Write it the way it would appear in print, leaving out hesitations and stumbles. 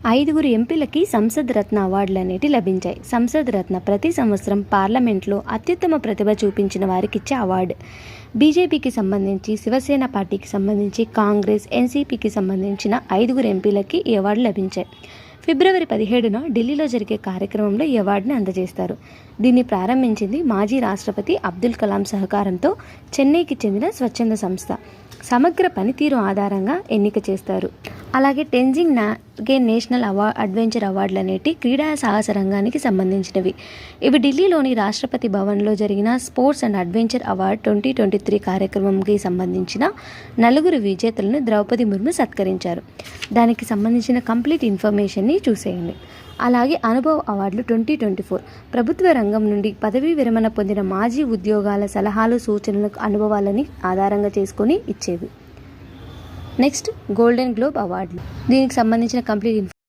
ఐదుగురు ఎంపీలకి సంసద్ రత్న అవార్డులు అనేటివి లభించాయి. సంసద్ రత్న ప్రతి సంవత్సరం పార్లమెంట్లో అత్యుత్తమ ప్రతిభ చూపించిన వారికిచ్చే అవార్డు. బీజేపీకి సంబంధించి, శివసేన పార్టీకి సంబంధించి, కాంగ్రెస్, ఎన్సీపీకి సంబంధించిన 5గురు ఎంపీలకి ఈ అవార్డు లభించాయి. ఫిబ్రవరి 17న ఢిల్లీలో జరిగే కార్యక్రమంలో ఈ అవార్డుని అందజేస్తారు. దీన్ని ప్రారంభించింది మాజీ రాష్ట్రపతి అబ్దుల్ కలాం సహకారంతో చెన్నైకి చెందిన స్వచ్ఛంద సంస్థ. సమగ్ర పనితీరు ఆధారంగా ఎన్నిక చేస్తారు. అలాగే టెన్జింగ్ నార్గే నేషనల్ అడ్వెంచర్ అవార్డులు అనేటి క్రీడా సాహస రంగానికి సంబంధించినవి. ఇవి ఢిల్లీలోని రాష్ట్రపతి భవన్లో జరిగిన స్పోర్ట్స్ అండ్ అడ్వెంచర్ అవార్డ్ 2023 కార్యక్రమంకి సంబంధించిన 4 విజేతలను ద్రౌపది ముర్ము సత్కరించారు. దానికి సంబంధించిన కంప్లీట్ ఇన్ఫర్మేషన్ని చూసేయండి. అలాగే అనుభవ్ అవార్డులు 2024 ప్రభుత్వ రంగం నుండి పదవీ విరమణ పొందిన మాజీ ఉద్యోగాల సలహాలు, సూచనలకు అనుభవాలని ఆధారంగా చేసుకొని ఇచ్చేవి. నెక్స్ట్ గోల్డెన్ గ్లోబ్ అవార్డులు. దీనికి సంబంధించిన కంప్లీట్